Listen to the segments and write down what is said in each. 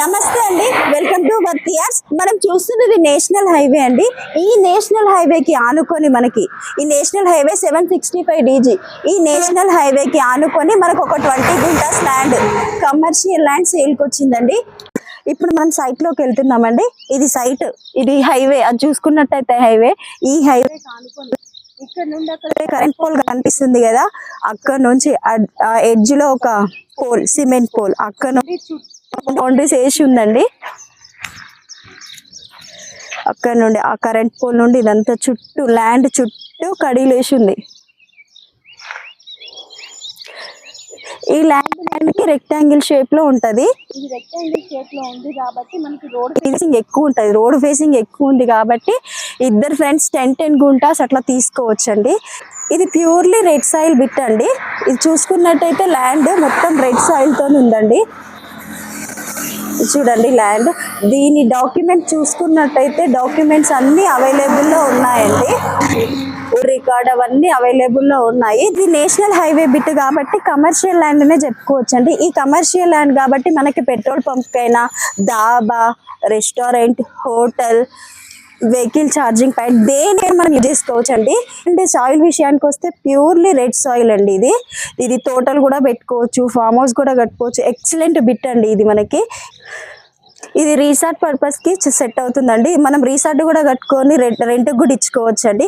నమస్తే అండి, welcome to వర్తియాస్. మనం చూస్తున్నది నేషనల్ హైవే అండి. ఈ నేషనల్ హైవేకి ఆనుకొని మనకి ఈ నేషనల్ హైవే 765 DG. ఈ నేషనల్ హైవేకి ఆనుకొని మనకు ఒక 20 గుంటాస్ ల్యాండ్, కమర్షియల్ ల్యాండ్ సేల్కి వచ్చిందండి. ఇప్పుడు మనం సైట్ లోకి వెళ్తున్నామండి. ఇది సైట్, ఇది హైవే. అది చూసుకున్నట్టయితే హైవే, ఈ హైవే ఆనుకొని ఇక్కడ నుండి అక్కడ కరెంట్ పోల్ కనిపిస్తుంది కదా, అక్కడ నుంచి ఎడ్జ్ లో ఒక పోల్, సిమెంట్ పోల్, అక్కడ నుండి బౌండరీస్ వేసి ఉందండి. అక్కడ నుండి ఆ కరెంట్ పోల్ నుండి ఇదంతా చుట్టూ ల్యాండ్ చుట్టూ కడీలు వేసి ఉంది. ఈ ల్యాండ్ కి రెక్టాంగిల్ షేప్ లో ఉంటది. ఇది రెక్టాంగిల్ షేప్ లో ఉంది కాబట్టి మనకి రోడ్ ఫేసింగ్ ఎక్కువ ఉంటది. రోడ్ ఫేసింగ్ ఎక్కువ ఉంది కాబట్టి ఇద్దరు ఫ్రెండ్స్ 10 గుంటాస్ అట్లా తీసుకోవచ్చండి. ఇది ప్యూర్లీ రెడ్ సాయిల్ బిట్ అండి. ఇది చూసుకున్నట్టయితే ల్యాండ్ మొత్తం రెడ్ సాయిల్ తో ఉందండి. చూడండి ల్యాండ్, దీని డాక్యుమెంట్ చూసుకున్నట్టయితే డాక్యుమెంట్స్ అన్ని అవైలబుల్లో ఉన్నాయండి. రికార్డ్ అవన్నీ అవైలబుల్లో ఉన్నాయి. ఇది నేషనల్ హైవే బిట్ కాబట్టి కమర్షియల్ ల్యాండ్ అనే చెప్పుకోవచ్చు అండి. ఈ కమర్షియల్ ల్యాండ్ కాబట్టి మనకి పెట్రోల్ పంప్ అయినా, డాబా, restaurant, hotel, vehicle charging point దేని మనం యూజ్ చేసుకోవచ్చు అండి. అంటే సాయిల్ విషయానికి వస్తే ప్యూర్లీ రెడ్ సాయిల్ అండి. ఇది తోటలు కూడా పెట్టుకోవచ్చు, ఫామ్ హౌస్ కూడా కట్టుకోవచ్చు. ఎక్సలెంట్ బిట్ అండి ఇది మనకి. ఇది రీసార్ట్ పర్పస్ కి సెట్ అవుతుందండి. మనం రీసార్ట్ కూడా కట్టుకొని రెంట్ కూడా ఇచ్చుకోవచ్చు అండి.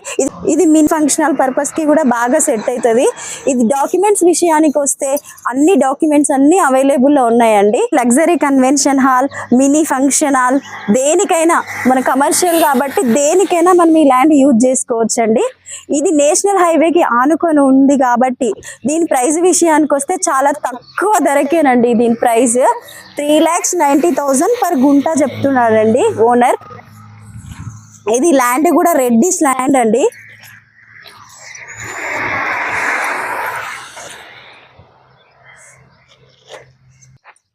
ఇది మినీ ఫంక్షనల్ పర్పస్ కి కూడా బాగా సెట్ అవుతుంది. ఇది డాక్యుమెంట్స్ విషయానికి వస్తే అన్ని డాక్యుమెంట్స్ అన్ని అవైలబుల్ లో ఉన్నాయండి. Luxury convention hall, mini function hall, దేనికైనా మన కమర్షియల్ కాబట్టి దేనికైనా మనం ఈ ల్యాండ్ యూజ్ చేసుకోవచ్చు అండి. ఇది నేషనల్ హైవేకి ఆనుకొని ఉంది కాబట్టి దీని ప్రైస్ విషయానికి వస్తే చాలా తక్కువ ధరకేనండి. దీని ప్రైస్ 3,90,000 పర్ గుంటా చెప్తున్నారండి ఓనర్. ఇది ల్యాండ్ కూడా రెడ్డిష్ ల్యాండ్ అండి.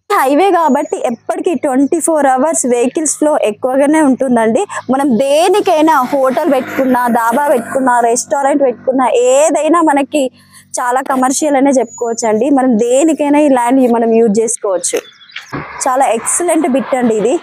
హైవే కాబట్టి ఎప్పటికీ 24 hours వెహికల్స్ ఫ్లో ఎక్కువగానే ఉంటుందండి. మనం దేనికైనా హోటల్ పెట్టుకున్నా, దాబా పెట్టుకున్నా, రెస్టారెంట్ పెట్టుకున్నా, ఏదైనా మనకి చాలా కమర్షియల్ అనే చెప్పుకోవచ్చు అండి. మనం దేనికైనా ఈ ల్యాండ్ మనం యూజ్ చేసుకోవచ్చు. చాలా ఎక్సలెంట్ బిట్ అండి ఇది.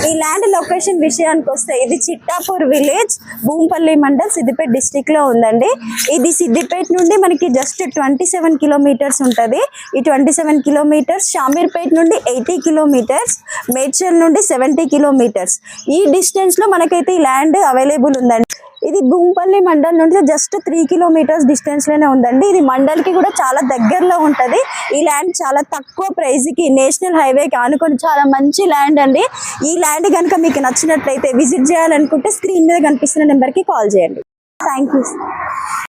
ఈ ల్యాండ్ లొకేషన్ విషయానికి వస్తే ఇది చిట్టాపూర్ విలేజ్, భూంపల్లి మండల్, సిద్దిపేట డిస్ట్రిక్ట్ లో ఉందండి. ఇది సిద్దిపేట నుండి మనకి జస్ట్ 27 కిలోమీటర్స్ ఉంటది. ఈ 27 కిలోమీటర్స్ షామీర్పేట నుండి 80 కిలోమీటర్స్, మేడ్చల్ నుండి 70 కిలోమీటర్స్. ఈ డిస్టెన్స్ లో మనకైతే ఈ ల్యాండ్ అవైలబుల్ ఉందండి. ఇది భూంపల్లి మండల్ నుండి జస్ట్ 3 కిలోమీటర్స్ డిస్టెన్స్ లోనే ఉందండి. ఇది మండల్ కి కూడా చాలా దగ్గరలో ఉంటది. ఈ ల్యాండ్ చాలా తక్కువ ప్రైస్ కి నేషనల్ హైవేకి ఆనుకొని చాలా మంచి ల్యాండ్ అండి. ఈ ల్యాండ్ కనుక మీకు నచ్చినట్లయితే విజిట్ చేయాలనుకుంటే స్క్రీన్ మీద కనిపిస్తున్న నెంబర్ కి కాల్ చేయండి. Thank you.